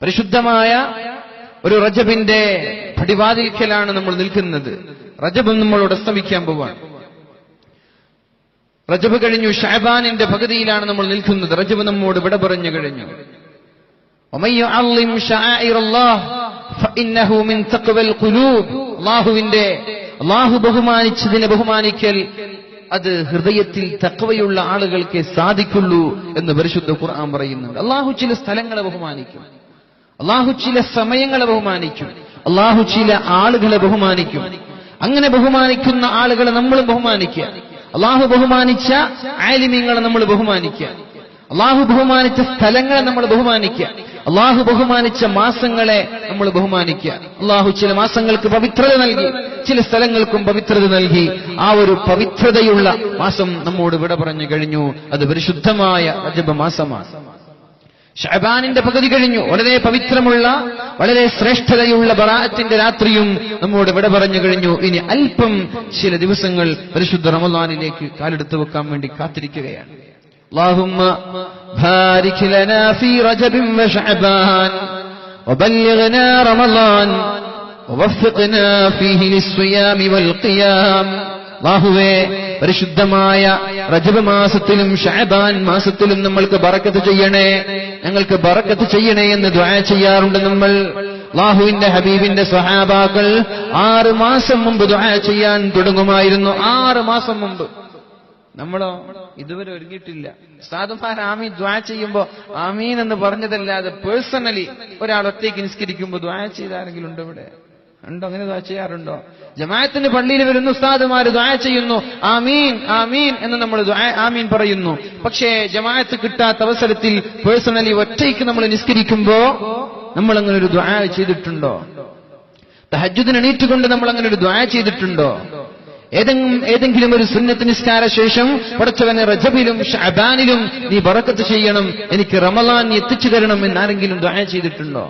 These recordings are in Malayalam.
പരിശുദ്ധമായ ഒരു റജബിന്റെ പടിവാതിൽക്കലാണ് നമ്മൾ നിൽക്കുന്നത്. റജബ് നമ്മളോട് അസ്തമിക്കാൻ പോവാണ്. റജബ് കഴിഞ്ഞു, ശഅബാനിന്റെ പകുതിയിലാണ് നമ്മൾ നിൽക്കുന്നത്. റജബ് നമ്മോട് വിട പറഞ്ഞു കഴിഞ്ഞു. അല്ലാഹു ബഹുമാനിച്ചതിനെ ബഹുമാനിക്കൽ അത് ഹൃദയത്തിൽ തഖ്വയുള്ള ആളുകൾക്ക് സാധിക്കുള്ളൂ എന്ന് പരിശുദ്ധ ഖുർആൻ പറയുന്നുണ്ട്. അല്ലാഹു ചില സ്ഥലങ്ങളെ ബഹുമാനിക്കും, അല്ലാഹു ചില സമയങ്ങളെ ബഹുമാനിക്കും, അല്ലാഹു ചില ആളുകളെ ബഹുമാനിക്കും. അങ്ങനെ ബഹുമാനിക്കുന്ന ആളുകളെ നമ്മൾ ബഹുമാനിക്കുക. അല്ലാഹു ബഹുമാനിച്ച ആലിമീങ്ങളെ നമ്മൾ ബഹുമാനിക്കുക. അല്ലാഹു ബഹുമാനിച്ച സ്ഥലങ്ങളെ നമ്മൾ ബഹുമാനിക്കുക. അല്ലാഹു ബഹുമാനിച്ച മാസങ്ങളെ നമ്മൾ ബഹുമാനിക്കുക. അല്ലാഹു ചില മാസങ്ങൾക്ക് പവിത്രത നൽകി, ചില സ്ഥലങ്ങൾക്കും പവിത്രത നൽകി. ആ ഒരു പവിത്രതയുള്ള മാസം നമ്മോട് വിട പറഞ്ഞു കഴിഞ്ഞു. അത് പരിശുദ്ധമായ റജബ് മാസമാണ്. ശഅബാനിന്റെ പകുതി കഴിഞ്ഞു. വളരെ പവിത്രമുള്ള, വളരെ ശ്രേഷ്ഠതയുള്ള ബറാഅത്തിന്റെ രാത്രിയും നമ്മോട് വിട പറഞ്ഞു കഴിഞ്ഞു. ഇനി അല്പം ചില ദിവസങ്ങൾ പരിശുദ്ധ റമളാനിലേക്ക് കാലെടുത്തു വെക്കാൻ വേണ്ടി കാത്തിരിക്കുകയാണ്. اللهم بارك لنا في رجب وشعبان وبلغنا رمضان ووفقنا فيه للصيام والقيام. അല്ലാഹുവേ, പരിശുദ്ധമായ റജബ് മാസത്തിലും ശഅബാൻ മാസത്തിലും നമ്മൾക്ക് ബറക്കത്ത് ചെയ്യണേ, ഞങ്ങൾക്ക് ബറക്കത്ത് ചെയ്യണേ എന്ന് ദുആ ചെയ്യാറുണ്ട് നമ്മൾ. അല്ലാഹുവിന്റെ ഹബീബിന്റെ സ്വഹാബാക്കൾ 6 മാസം മുമ്പ് ദുആ ചെയ്യാൻ തുടങ്ങുമായിരുന്നു. 6 മാസം മുമ്പ്. നമ്മളോ ഇതുവരെ ഒരുങ്ങിയിട്ടില്ല. ഉസ്താദുമാർ ആമീൻ ദുആ ചെയ്യുമ്പോ ആമീൻ എന്ന് പറഞ്ഞതല്ലാതെ പേഴ്സണലി ഒരാൾ ഒറ്റയ്ക്ക് നിസ്കരിക്കുമ്പോ ദുആ ചെയ്ത ആരെങ്കിലും ഉണ്ടോ? ഇവിടെ ഉണ്ടോ? അങ്ങനെ ദുആ ചെയ്യാറുണ്ടോ? ജമാഅത്തിന്റെ പള്ളിയിൽ വരുന്ന ഉസ്താദുമാർ ദുആ ചെയ്യുന്നു, ആമീൻ ആമീൻ എന്ന് നമ്മൾ ആമീൻ പറയുന്നു. പക്ഷേ ജമാഅത്ത് കിട്ടാത്ത അവസരത്തിൽ പേഴ്സണലി ഒറ്റയ്ക്ക് നമ്മൾ നിസ്കരിക്കുമ്പോ നമ്മൾ അങ്ങനെ ഒരു ദുആ ചെയ്തിട്ടുണ്ടോ? തഹജ്ജുദിന് എണീറ്റുകൊണ്ട് നമ്മൾ അങ്ങനെ ഒരു ദുആ ചെയ്തിട്ടുണ്ടോ? ഏതെങ്കിലും ഒരു സുന്നത്ത് നിസ്കാര ശേഷം പടച്ചവനെ റജബിലും ശഅബാനിലും നീ ബറക്കത്ത് ചെയ്യണം, എനിക്ക് റമളാൻ നീ എത്തിച്ചു തരണം എന്നാരെങ്കിലും ദുആ ചെയ്തിട്ടുണ്ടോ?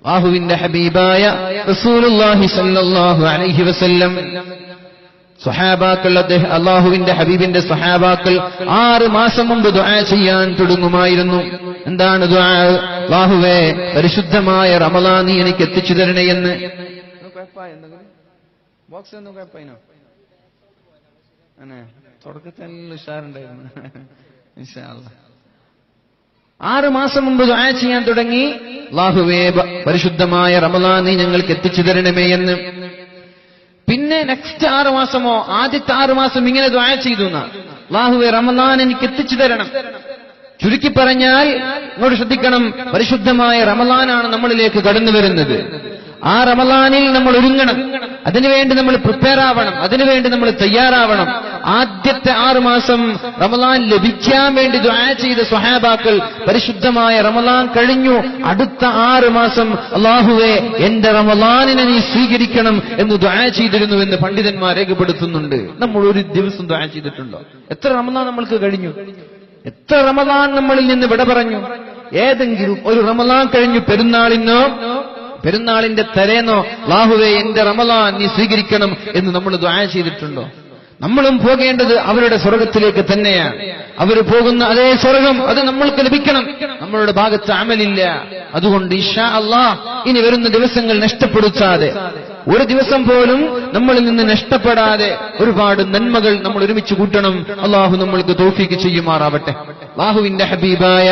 അല്ലാഹുവിന്റെ ഹബീബായ റസൂലുള്ളാഹി സ്വല്ലല്ലാഹു അലൈഹി വസല്ലം സ്വഹാബാക്കൾ, അല്ലാഹുവിന്റെ ഹബീബിന്റെ സ്വഹാബാക്കൾ 6 മാസം മുമ്പ് ദുആ ചെയ്യാൻ തുടങ്ങുമായിരുന്നു. എന്താണ് ദുആ? അല്ലാഹുവേ, പരിശുദ്ധമായ റമളാൻ നീ എനിക്ക് എത്തിച്ചു തരണേ എന്ന്. ബോക്സ് ഒന്നും കുഴപ്പമിനോ? തുടക്കത്തിൽ ഉഷാറുണ്ടായിരുന്നു. ഇൻഷാ അല്ലാഹ് 6 മാസം മുമ്പ് ദുആ ചെയ്യാൻ തുടങ്ങി. അല്ലാഹുവേ, പരിശുദ്ധമായ റമളാൻ നീ ഞങ്ങൾക്ക് എത്തിച്ചു തരണമേ എന്ന്. പിന്നെ നെക്സ്റ്റ് 6 മാസമോ ആദ്യത്തെ 6 മാസം ഇങ്ങനെ ദുആ ചെയ്തു എന്നാ, അല്ലാഹുവേ റമളാൻ എനിക്ക് എത്തിച്ചു തരണം. ചുരുക്കി പറഞ്ഞാൽ ഇങ്ങോട്ട് ശ്രദ്ധിക്കണം, പരിശുദ്ധമായ റമളാനാണ് നമ്മളിലേക്ക് കടന്നു വരുന്നത്. ആ റമളാനിൽ നമ്മൾ ഒരുങ്ങണം, അതിനുവേണ്ടി നമ്മൾ പ്രിപ്പയർ ആവണം, അതിനുവേണ്ടി നമ്മൾ തയ്യാറാവണം. ആദ്യത്തെ 6 മാസം റമളാൻ ലഭിക്കാൻ വേണ്ടി ദുആ ചെയ്ത സ്വഹാബാക്കൾ പരിശുദ്ധമായ റമളാൻ കഴിഞ്ഞു. അടുത്ത 6 മാസം അല്ലാഹുവേ എന്റെ റമളാനിനെ നീ സ്വീകരിക്കണം എന്ന് ദുആ ചെയ്തിരുന്നു എന്ന് പണ്ഡിതന്മാർ രേഖപ്പെടുത്തുന്നുണ്ട്. നമ്മൾ ഒരു ദിവസം ദുആ ചെയ്തിട്ടുണ്ടോ? എത്ര റമളാൻ നമ്മൾക്ക് കഴിഞ്ഞു? എത്ര റമളാൻ നമ്മളിൽ നിന്ന് വിട പറഞ്ഞു? ഏതെങ്കിലും ഒരു റമളാൻ കഴിഞ്ഞു പെരുന്നാളിന്റെ തലേന്നോ അല്ലാഹുവേ എന്റെ റമളാൻ നീ സ്വീകരിക്കണം എന്ന് നമ്മൾ ദുആ ചെയ്തിട്ടുണ്ടോ? നമ്മളും പോകേണ്ടത് അവരുടെ സ്വർഗത്തിലേക്ക് തന്നെയാണ്. അവർ പോകുന്ന അതേ സ്വർഗം അത് നമ്മൾക്ക് ലഭിക്കണം. നമ്മളുടെ ഭാഗത്ത് അമലില്ല. അതുകൊണ്ട് ഇൻഷാ അല്ലാഹ് ഇനി വരുന്ന ദിവസങ്ങൾ നഷ്ടപ്പെടുത്താതെ, ഒരു ദിവസം പോലും നമ്മളിൽ നിന്ന് നഷ്ടപ്പെടാതെ ഒരുപാട് നന്മകൾ നമ്മൾ ഒരുമിച്ച് കൂട്ടണം. അല്ലാഹു നമ്മൾക്ക് തൗഫീഖ് ചെയ്യുമാറാവട്ടെ. അല്ലാഹുവിന്റെ ഹബീബായ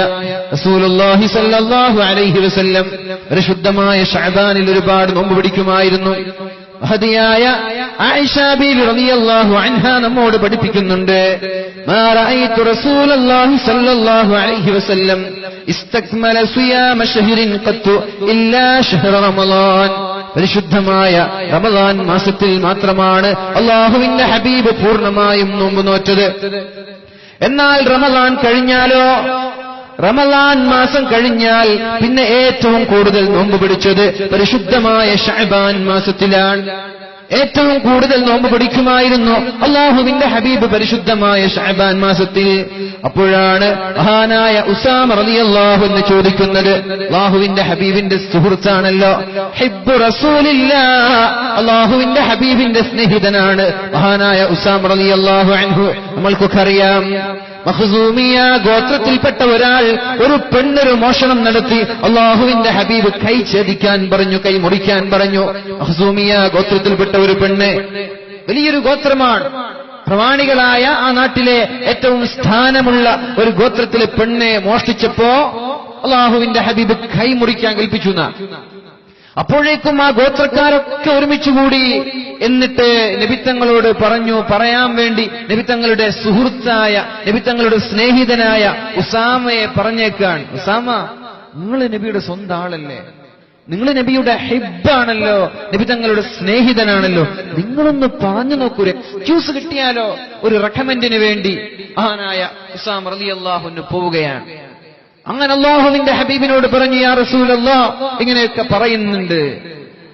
റസൂലുള്ളാഹി സ്വല്ലല്ലാഹു അലൈഹി വസല്ലം പരിശുദ്ധമായ ശഅബാനിൽ ഒരുപാട് നോമ്പ് പിടിക്കുമായിരുന്നു. മഹദിയായ ആയിഷ ബീവി റളിയല്ലാഹു അൻഹാ നമ്മോട് പഠിപ്പിക്കുന്നുണ്ട്, മാ റഅയ്തു റസൂലല്ലാഹി സ്വല്ലല്ലാഹു അലൈഹി വസല്ലം ഇസ്തക്മല സിയാമ ശഹ്റിൻ ഖത്തു ഇല്ലാ ശഹ്റ റമളാൻ. പരിശുദ്ധമായ റമളാൻ മാസത്തിൽ മാത്രമാണ് അല്ലാഹുവിന്റെ ഹബീബ് പൂർണ്ണമായും നോമ്പ് നോറ്റത്. എന്നാൽ റമളാൻ കഴിഞ്ഞാലോ, റമളാൻ മാസം കഴിഞ്ഞാൽ പിന്നെ ഏറ്റവും കൂടുതൽ നോമ്പ് പിടിച്ചത് പരിശുദ്ധമായ ശഅബാൻ മാസത്തിലാണ്. ഏറ്റവും കൂടുതൽ നോമ്പ് പിടിക്കുമായിരുന്നു അല്ലാഹുവിന്റെ ഹബീബ് പരിശുദ്ധമായ ശഅബാൻ മാസത്തിൽ. അപ്പോഴാണ് മഹാനായ ഉസാമ റളിയല്ലാഹു അൻഹു ചോദിക്കുന്നത്, അല്ലാഹുവിന്റെ ഹബീബിന്റെ സുഹൃത്താണല്ലോ, ഹിബ്ബു റസൂലില്ലാഹ്, അല്ലാഹുവിന്റെ ഹബീബിന്റെ സ്നേഹിതനാണ് മഹാനായ ഉസാമ റളിയല്ലാഹു അൻഹു. നമ്മൾക്കൊക്കെ അറിയാം മഖ്സൂമിയ ഗോത്രത്തിൽപ്പെട്ട ഒരാൾ ഒരു പെണ്ണൊരു മോഷണം നടത്തി. അല്ലാഹുവിന്റെ ഹബീബ് കൈ ഛേദിക്കാൻ പറഞ്ഞു, കൈ മുറിക്കാൻ പറഞ്ഞു. മഖ്സൂമിയ ഗോത്രത്തിൽപ്പെട്ട ഒരു പെണ്ണ്, വലിയൊരു ഗോത്രമാണ്, പ്രമാണികളായ ആ നാട്ടിലെ ഏറ്റവും സ്ഥാനമുള്ള ഒരു ഗോത്രത്തിലെ പെണ്ണെ മോഷ്ടിച്ചപ്പോ അല്ലാഹുവിന്റെ ഹബീബ് കൈ മുറിക്കാൻ കൽപ്പിച്ചു. അപ്പോഴേക്കും ആ ഗോത്രക്കാരൊക്കെ ഒരുമിച്ചുകൂടി. എന്നിട്ട് നബിത്തങ്ങളോട് പറഞ്ഞു, പറയാൻ വേണ്ടി നബിത്തങ്ങളുടെ സുഹൃത്തായ, നബിത്തങ്ങളുടെ സ്നേഹിതനായ ഉസാമയെ പറഞ്ഞേക്കാണ്. ഉസാമ, നിങ്ങൾ നബിയുടെ സ്വന്തം ആളല്ലേ, നിങ്ങൾ നബിയുടെ ഹിബ്ബാണല്ലോ, നബി തങ്ങളുടെ സ്നേഹിതനാണല്ലോ, നിങ്ങളൊന്ന് പറഞ്ഞു നോക്കൂ, ഒരു എക്സ്ക്യൂസ് കിട്ടിയാലോ, ഒരു റെക്കമെൻഡിന് വേണ്ടി മഹാനായ ഉസാമ റളിയല്ലാഹു അൻഹു പോവുകയാണ്. അങ്ങനെ അല്ലാഹുവിന്റെ ഹബീബിനോട് പറഞ്ഞു, യാ റസൂലല്ലാഹ്, ഇങ്ങനെയൊക്കെ പറയുന്നുണ്ട്.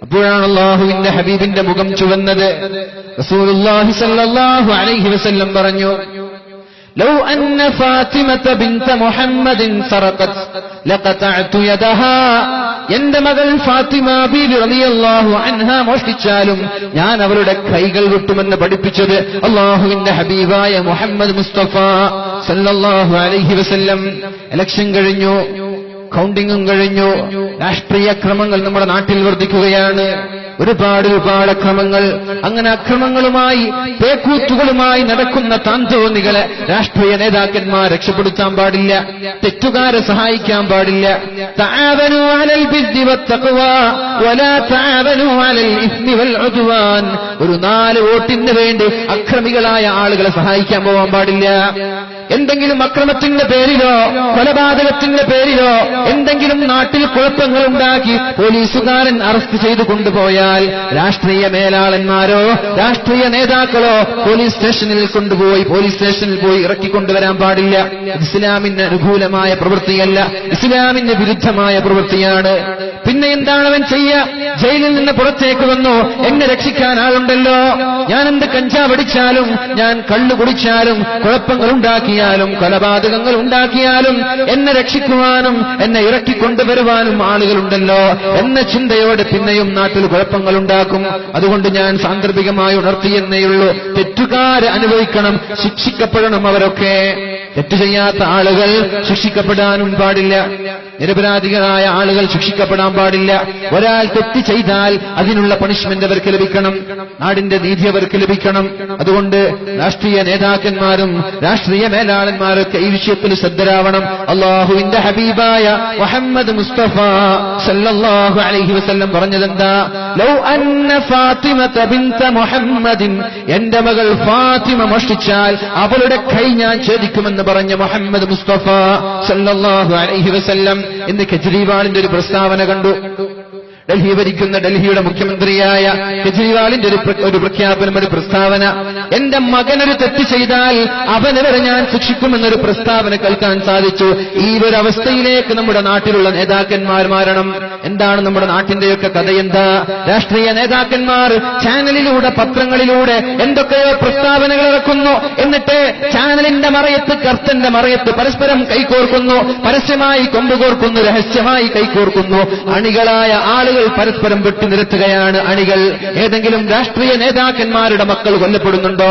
അപ്പോഴാണ് അല്ലാഹുവിന്റെ ഹബീബിന്റെ മുഖം ചുവന്നത്. റസൂലുള്ളാഹി സ്വല്ലല്ലാഹു അലൈഹി വസല്ലം പറഞ്ഞു, ലൗ അന്ന ഫാത്തിമത ബിൻത മുഹമ്മദിൻ സറഖത് ലഖതഅതു യദഹാ. എന്റെ മകൾ ഫാത്തിമ ബീവി റളിയല്ലാഹു അൻഹ മോഷ്ടിച്ചാലും ഞാൻ അവരുടെ കൈകൾ വെട്ടുമെന്ന് പഠിപ്പിച്ചത് അല്ലാഹുവിന്റെ ഹബീബായ മുഹമ്മദ് മുസ്തഫ സല്ലല്ലാഹു അലൈഹി വസല്ലം. ഇലക്ഷൻ കഴിഞ്ഞു, കൗണ്ടിങ്ങും കഴിഞ്ഞു, രാഷ്ട്രീയ ക്രമങ്ങൾ നമ്മുടെ നാട്ടിൽ വർദ്ധിക്കുകയാണ്. ഒരുപാട് അക്രമങ്ങൾ. അങ്ങനെ അക്രമങ്ങളുമായി, പേക്കൂത്തുകളുമായി നടക്കുന്ന താന്തോന്നികളെ രാഷ്ട്രീയ നേതാക്കന്മാർ രക്ഷപ്പെടുത്താൻ പാടില്ല, തെറ്റുകാരെ സഹായിക്കാൻ പാടില്ല. തആവനൂ അലൽ ബിർരി വത്തഖ്വാ വലാ തആവനൂ അലൽ ഇസ്മി വൽ ഉദ്വാൻ. ഒരു 4 വോട്ടിന് വേണ്ടി അക്രമികളായ ആളുകളെ സഹായിക്കാൻ പോകാൻ പാടില്ല. എന്തെങ്കിലും അക്രമത്തിന്റെ പേരിലോ കൊലപാതകത്തിന്റെ പേരിലോ എന്തെങ്കിലും നാട്ടിൽ കുഴപ്പങ്ങൾ ഉണ്ടാക്കി പോലീസുകാരൻ അറസ്റ്റ് ചെയ്തു കൊണ്ടുപോയാൽ രാഷ്ട്രീയ മേലാളന്മാരോ രാഷ്ട്രീയ നേതാക്കളോ പോലീസ് സ്റ്റേഷനിൽ പോയി ഇറക്കിക്കൊണ്ടുവരാൻ പാടില്ല. ഇസ്ലാമിന് അനുകൂലമായ പ്രവൃത്തിയല്ല, ഇസ്ലാമിന് വിരുദ്ധമായ പ്രവൃത്തിയാണ്. പിന്നെ എന്താണ് അവൻ ചെയ്യുക? ജയിലിൽ നിന്ന് പുറത്തേക്ക് വന്നു, എന്നെ രക്ഷിക്കാൻ ആളുണ്ടല്ലോ, ഞാൻ എന്ത് കഞ്ചാവടിച്ചാലും, ഞാൻ കള്ളു കുടിച്ചാലും, കുഴപ്പങ്ങൾ ഉണ്ടാക്കിയാലും, കൊലപാതകങ്ങൾ ഉണ്ടാക്കിയാലും എന്നെ രക്ഷിക്കുവാനും എന്നെ ഇറക്കിക്കൊണ്ടുവരുവാനും ആളുകളുണ്ടല്ലോ എന്ന ചിന്തയോടെ പിന്നെയും നാട്ടിൽ കുഴപ്പങ്ങൾ ഉണ്ടാക്കും. അതുകൊണ്ട് ഞാൻ സാന്ദർഭികമായി ഉണർത്തിയെന്നേയുള്ളൂ. തെറ്റുകാരെ അനുഭവിക്കണം, ശിക്ഷിക്കപ്പെടണം. അവരൊക്കെ തെറ്റു ചെയ്യാത്ത ആളുകൾ ശിക്ഷിക്കപ്പെടാനും പാടില്ല, നിരപരാധികളായ ആളുകൾ ശിക്ഷിക്കപ്പെടാൻ പാടില്ല. ഒരാൾ തെറ്റ് ചെയ്താൽ അതിനുള്ള പണിഷ്മെന്റ് അവർക്ക് ലഭിക്കണം, നാടിന്റെ നീതി അവർക്ക് ലഭിക്കണം. അതുകൊണ്ട് രാഷ്ട്രീയ നേതാക്കന്മാരും രാഷ്ട്രീയ മേലാളന്മാരൊക്കെ ഈ വിഷയത്തിൽ ശ്രദ്ധരാവണം. അല്ലാഹുവിന്റെ ഹബീബായ മുഹമ്മദ് മുസ്തഫ സല്ലല്ലാഹു അലൈഹി വസല്ലം പറഞ്ഞതെന്താ? ലൗ അന്ന ഫാത്തിമത ബിൻത മുഹമ്മദിൻ, എന്റെ മകൾ ഫാത്തിമ മോഷ്ടിച്ചാൽ അവളുടെ കൈ ഞാൻ ഛേദിക്കുമെന്ന് പറഞ്ഞ മുഹമ്മദ് മുസ്തഫ സല്ലല്ലാഹു അലൈഹി വസല്ലം. ഇന്ന് കെജ്രിവാളിന്റെ ഒരു പ്രസ്താവന കണ്ടു. ഡൽഹി ഭരിക്കുന്ന ഡൽഹിയുടെ മുഖ്യമന്ത്രിയായ കെജ്രിവാളിന്റെ ഒരു പ്രഖ്യാപനം, ഒരു പ്രസ്താവന. എന്റെ മകനൊരു തെറ്റ് ചെയ്താൽ അവനെ വരെ ഞാൻ ശിക്ഷിക്കുമെന്നൊരു പ്രസ്താവന കേൾക്കാൻ സാധിച്ചു. ഈ ഒരു അവസ്ഥയിലേക്ക് നമ്മുടെ നാട്ടിലുള്ള നേതാക്കന്മാർ മാറണം. എന്താണ് നമ്മുടെ നാട്ടിന്റെയൊക്കെ കഥ? എന്താ? രാഷ്ട്രീയ നേതാക്കന്മാർ ചാനലിലൂടെ, പത്രങ്ങളിലൂടെ എന്തൊക്കെയോ പ്രസ്താവനകൾ ഇറക്കുന്നു. എന്നിട്ട് ചാനലിന്റെ മറയത്ത്, കർത്തന്റെ മറയത്ത് പരസ്പരം കൈകോർക്കുന്നു, പരസ്യമായി കൊമ്പുകോർക്കുന്നു, രഹസ്യമായി കൈകോർക്കുന്നു. അണികളായ ആളുകൾ പരസ്പരം വെട്ടിനിരത്തുകയാണ്. അണികൾ. ഏതെങ്കിലും രാഷ്ട്രീയ നേതാക്കന്മാരുടെ മക്കൾ കൊല്ലപ്പെടുന്നുണ്ടോ?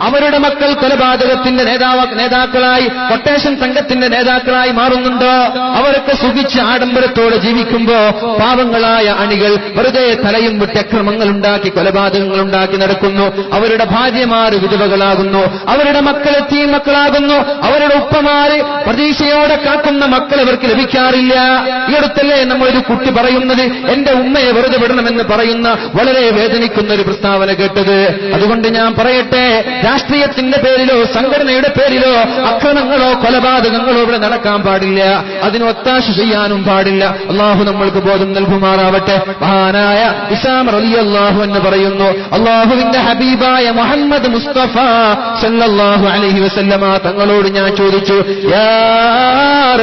അവരുടെ മക്കൾ കൊലപാതകത്തിന്റെ നേതാക്കളായി, കൊട്ടേഷൻ സംഘത്തിന്റെ നേതാക്കളായി മാറുന്നുണ്ടോ? അവരൊക്കെ സുഖിച്ച് ആഡംബരത്തോടെ ജീവിക്കുമ്പോ പാവങ്ങളായ അണികൾ വെറുതെ തലയും വിട്ട് അക്രമങ്ങൾ ഉണ്ടാക്കി, കൊലപാതകങ്ങൾ ഉണ്ടാക്കി നടക്കുന്നു. അവരുടെ ഭാര്യമാര് വിധവകളാകുന്നു, അവരുടെ മക്കൾ തീമക്കളാകുന്നു, അവരുടെ ഉപ്പമാര് പ്രതീക്ഷയോടെ കാക്കുന്ന മക്കൾ അവർക്ക് ലഭിക്കാറില്ല. ഈ അടുത്തല്ലേ നമ്മളൊരു കുട്ടി പറയുന്നത്, എന്റെ ഉമ്മയെ വെറുതെ വിടണമെന്ന് പറയുന്ന വളരെ വേദനിക്കുന്ന ഒരു പ്രസ്താവന കേട്ടത്. അതുകൊണ്ട് ഞാൻ പറയട്ടെ, രാഷ്ട്രീയത്തിന്റെ പേരിലോ സംഘടനയുടെ പേരിലോ അക്രമങ്ങളോ കൊലപാതകങ്ങളോ ഇവിടെ നടക്കാൻ പാടില്ല. അതിന് ഒത്താശ ചെയ്യാനും പാടില്ല. അള്ളാഹു നമ്മൾക്ക് ബോധം നൽകുമാറാവട്ടെ. മഹാനായ ഉസാമ റളിയല്ലാഹു അൻഹു പറയുന്നു, അള്ളാഹുവിന്റെ ഹബീബായ മുഹമ്മദ് മുസ്തഫ സല്ലല്ലാഹു അലൈഹി വസല്ലമ തങ്ങളോട് ഞാൻ ചോദിച്ചു, യാ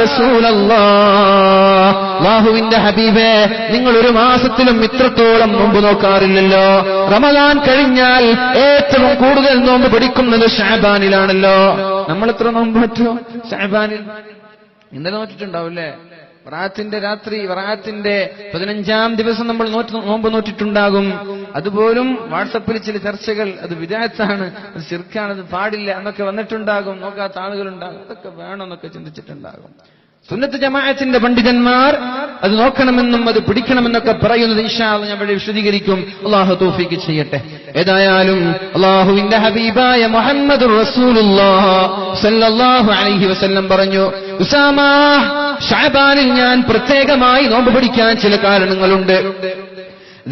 റസൂലല്ലാഹ്, അള്ളാഹുവിന്റെ ഹബീബേ, നിങ്ങൾ ഒരു മാസത്തിലും ഇത്രത്തോളം നോമ്പ് നോക്കാറില്ലല്ലോ. റമദാൻ കഴിഞ്ഞാൽ ഏറ്റവും കൂടുതൽ നോമ്പ് പിടിക്കുന്നത് ശഅബാനിലാണല്ലോ. നമ്മൾ എത്ര നോമ്പ് പറ്റുമോ ശഅബാനിൽ? ഇന്നലെ നോറ്റിട്ടുണ്ടാവില്ലേ? വറാത്തിന്റെ രാത്രി, വറാത്തിന്റെ 15-ാം ദിവസം നമ്മൾ നോമ്പ് നോറ്റിട്ടുണ്ടാകും. അതുപോലും വാട്സപ്പിൽ ചില ചർച്ചകൾ അത് വിദഅത്താണ്, അത് ശിർക്കാണ്, അത് പാടില്ല എന്നൊക്കെ വന്നിട്ടുണ്ടാകും. നോക്കാത്ത ആളുകളുണ്ടാകും. അതൊക്കെ വേണമെന്നൊക്കെ ചിന്തിച്ചിട്ടുണ്ടാകും. സുന്നത്ത് ജമാഅത്തിന്റെ പണ്ഡിതന്മാർ അത് നോക്കണമെന്നും അത് പിടിക്കണമെന്നൊക്കെ പറയുന്നത് ഇൻഷാ അല്ലാഹ് ഞാൻ ഇവിടെ വിശദീകരിക്കും. അല്ലാഹു തൗഫീഖ് ചെയ്യട്ടെ. ഏതായാലും അല്ലാഹുവിന്റെ ഹബീബായ മുഹമ്മദുർ റസൂലുള്ളാഹി സ്വല്ലല്ലാഹു അലൈഹി വസല്ലം പറഞ്ഞു, ഉസാമ, ശഅബാനിൽ ഞാൻ പ്രത്യേകമായി നോമ്പ് പിടിക്കാൻ ചില കാരണങ്ങളുണ്ട്.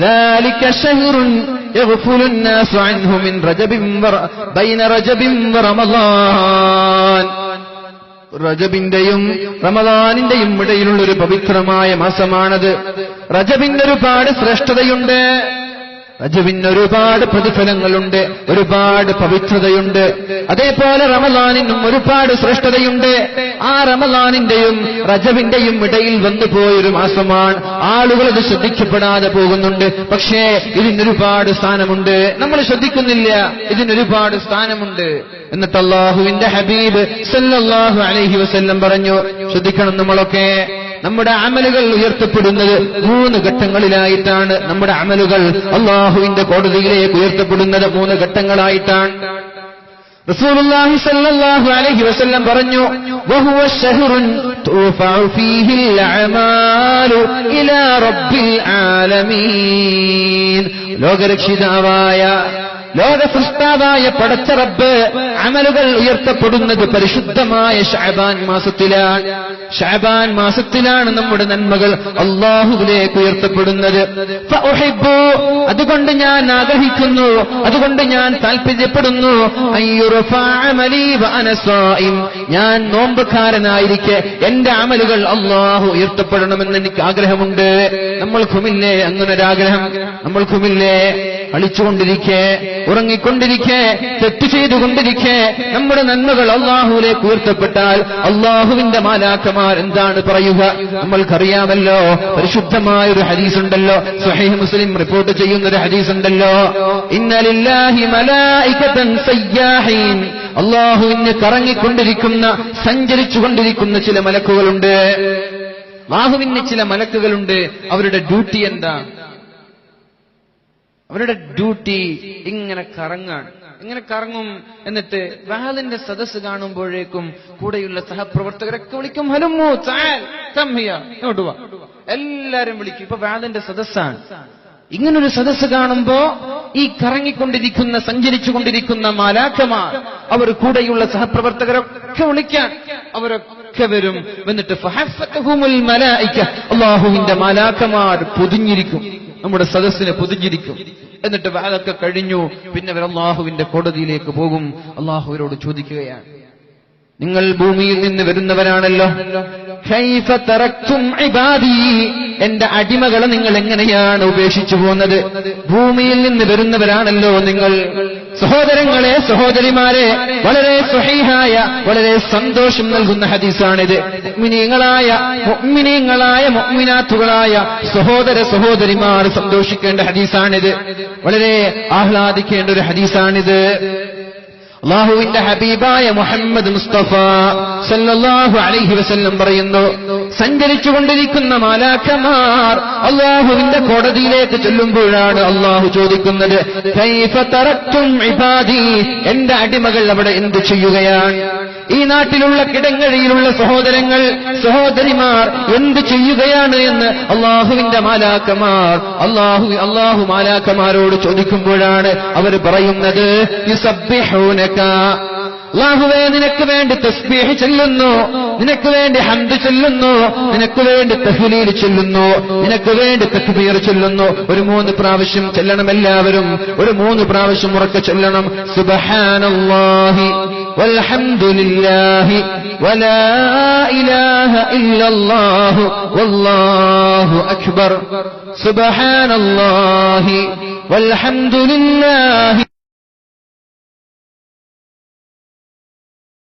ذلك شهر يغفل الناس عنه من رجب بين رجب ورمضان. റജബിന്റെയും റമദാനിന്റെയും ഇടയിലുള്ള ഒരു പവിത്രമായ മാസമാണത്. റജബിന് ഒരുപാട് ശ്രേഷ്ഠതയുണ്ട്, റജബിന് ഒരുപാട് പ്രതിഫലങ്ങളുണ്ട്, ഒരുപാട് പവിത്രതയുണ്ട്. അതേപോലെ റമദാനിനും ഒരുപാട് ശ്രേഷ്ഠതയുണ്ട്. ആ റമദാനിന്റെയും റജബിന്റെയും ഇടയിൽ വന്നുപോയൊരു മാസമാണ്. ആളുകൾ അത് ശ്രദ്ധിക്കപ്പെടാതെ പോകുന്നുണ്ട്. പക്ഷേ ഇതിനൊരുപാട് സ്ഥാനമുണ്ട്. നമ്മൾ ശ്രദ്ധിക്കുന്നില്ല. ഇതിനൊരുപാട് സ്ഥാനമുണ്ട്. എന്നിട്ട് അല്ലാഹുവിന്റെ ഹബീബ് സല്ലല്ലാഹു അലൈഹി വസല്ലം പറഞ്ഞു, ശ്രദ്ധിക്കണം, നമ്മളൊക്കെ നമ്മുടെ അമലുകൾ ഉയർത്തപ്പെടുന്നത് 3 ഘട്ടങ്ങളിലായിട്ടാണ്. നമ്മുടെ അമലുകൾ അല്ലാഹുവിന്റെ കോടതിയിലേക്ക് ഉയർത്തപ്പെടുന്നത് 3 ഘട്ടങ്ങളായിട്ടാണ്. റസൂലുള്ളാഹി സ്വല്ലല്ലാഹു അലൈഹി വസല്ലം പറഞ്ഞു, വഹുവ ശഹ്റുൻ തുഫഉ ഫീഹിൽ അഅമാലു ഇലാ റബ്ബിൽ ആലമീൻ. ലോകരക്ഷിതാവായ ലോകസൃഷ്ടാവായ പടച്ച റബ്ബ് അമലുകൾ ഉയർത്തപ്പെടുന്നത് പരിശുദ്ധമായ ശഅബാൻ മാസത്തിലാണ്. ശഅബാൻ മാസത്തിലാണ് നമ്മുടെ നന്മകൾ അല്ലാഹുവിലേക്ക് ഉയർത്തപ്പെടുന്നത്. ഫഉഹിബ്ബു, അതുകൊണ്ട് ഞാൻ ആഗ്രഹിക്കുന്നു, അതുകൊണ്ട് ഞാൻ താൽപര്യപ്പെടുന്നു, അയ്യുർഫഅ അമലി വഅന സായിം, ഞാൻ നോമ്പുകാരനായിരിക്കെ എന്റെ അമലുകൾ അല്ലാഹു ഉയർത്തപ്പെടണമെന്ന് എനിക്ക് ആഗ്രഹമുണ്ട്. നമ്മൾക്കുമില്ലേ അങ്ങനൊരാഗ്രഹം? നമ്മൾക്കുമില്ലേ? കളിച്ചുകൊണ്ടിരിക്കെ, ഉറങ്ങിക്കൊണ്ടിരിക്കെ, തെറ്റ് ചെയ്തുകൊണ്ടിരിക്കെ നമ്മുടെ നന്മകൾ അല്ലാഹുവിലേക്ക് ഉയർത്തപ്പെട്ടാൽ അല്ലാഹുവിന്റെ മാലാഖമാർ എന്താണ് പറയുക? നമ്മൾക്കറിയാമല്ലോ. പരിശുദ്ധമായ ഒരു ഹദീസുണ്ടല്ലോ, സ്വഹീഹ് മുസ്ലിം റിപ്പോർട്ട് ചെയ്യുന്ന ഒരു ഹദീസുണ്ടല്ലോ, ഇന്ന ലില്ലാഹി മലായികതൻ സയ്യാഹീൻ, അല്ലാഹുവിന് കറങ്ങിക്കൊണ്ടിരിക്കുന്ന, സഞ്ചരിച്ചുകൊണ്ടിരിക്കുന്ന ചില മലക്കുകളുണ്ട്. അല്ലാഹുവിന് ചില മലക്കുകളുണ്ട്. അവരുടെ ഡ്യൂട്ടി എന്താ? അവരുടെ ഡ്യൂട്ടി ഇങ്ങനെ കറങ്ങാണ്. ഇങ്ങനെ കറങ്ങും. എന്നിട്ട് വഅദിന്റെ സദസ്സ് കാണുമ്പോഴേക്കും കൂടെയുള്ള സഹപ്രവർത്തകരൊക്കെ വിളിക്കും, ഹലുമു തആൽ കം ഹിയ, ഇങ്ങോട്ട് വാ. എല്ലാരും വിളിക്കും. ഇപ്പൊ വഅദിന്റെ സദസ്സാണ്. ഇങ്ങനൊരു സദസ്സ് കാണുമ്പോ ഈ കറങ്ങിക്കൊണ്ടിരിക്കുന്ന, സഞ്ചരിച്ചുകൊണ്ടിരിക്കുന്ന മാലാഖമാർ, അവർ കൂടെയുള്ള സഹപ്രവർത്തകരൊക്കെ വിളിക്കാൻ അവരൊക്കെ വരും. എന്നിട്ട് ഫഹഫത്തുഹുമുൽ മലായിക, അല്ലാഹുവിന്റെ മാലാഖമാർ പൊതിഞ്ഞിരിക്കും, നമ്മുടെ സദസ്സിനെ പൊതിഞ്ഞിരിക്കും. എന്നിട്ട് വഅദൊക്കെ കഴിഞ്ഞു. പിന്നെ അവർ അല്ലാഹുവിന്റെ കോടതിയിലേക്ക് പോകും. അല്ലാഹുവിനോട് ചോദിക്കുകയാണ്, നിങ്ങൾ ഭൂമിയിൽ നിന്ന് വരുന്നവരാണല്ലോ, കൈഫ തറക്തും ഇബാദി, എന്റെ അടിമകളെ നിങ്ങൾ എങ്ങനെയാണ് ഉപേക്ഷിച്ചു പോകുന്നത്? ഭൂമിയിൽ നിന്ന് വരുന്നവരാണല്ലോ നിങ്ങൾ. സഹോദരങ്ങളെ, സഹോദരിമാരെ, വളരെ സ്വഹീഹായ, വളരെ സന്തോഷം നൽകുന്ന ഹദീസാണിത്. മുഅ്മിനീങ്ങളായ മുഅ്മിനാത്തുകളായ സഹോദര സഹോദരിമാർ സന്തോഷിക്കേണ്ട ഹദീസാണിത്. വളരെ ആഹ്ലാദിക്കേണ്ട ഒരു ഹദീസാണിത്. അല്ലാഹുവിന്റെ ഹബീബായ മുഹമ്മദ് മുസ്തഫ സല്ലല്ലാഹു അലൈഹി വസല്ലം പറയുന്നു, സഞ്ചരിച്ചുകൊണ്ടിരിക്കുന്ന മാലാഖമാർ അല്ലാഹുവിന്റെ കോടതിയിലേക്ക് ചെല്ലുമ്പോഴാണ് അല്ലാഹു ചോദിക്കുന്നത്, കൈഫ തറക്തും ഇബാദി, എന്റെ അടിമകൾ അവിടെ എന്ത് ചെയ്യുകയാണ്? ഈ നാട്ടിലുള്ള കിടങ്ങഴിയിലുള്ള സഹോദരങ്ങൾ, സഹോദരിമാർ എന്ത് ചെയ്യുകയാണ് എന്ന് അല്ലാഹുവിന്റെ മാലാഖമാർ അല്ലാഹു മാലാഖമാരോട് ചോദിക്കുമ്പോഴാണ് അവർ പറയുന്നത്, യുസബ്ബിഹൂനക, അല്ലാഹുവേ നിനക്ക് വേണ്ടി തസ്ബീഹ് ചൊല്ലുന്നു, നിനക്ക് വേണ്ടി ഹംദ് ചൊല്ലുന്നു, നിനക്ക് വേണ്ടി തഹ്ലീൽ ചൊല്ലുന്നു, നിനക്ക് വേണ്ടി തക്ബീർ ചൊല്ലുന്നു. ഒരു 3 പ്രാവശ്യം ചൊല്ലണം എല്ലാവരും. ഒരു 3 പ്രാവശ്യം ഉറക്കെ ചൊല്ലണം. സുബ്ഹാനല്ലാഹി വൽഹംദുലില്ലാഹി വലാ ഇലാഹ ഇല്ലല്ലാഹു വല്ലാഹു അക്ബർ. സുബ്ഹാനല്ലാഹി വൽഹംദുലില്ലാഹി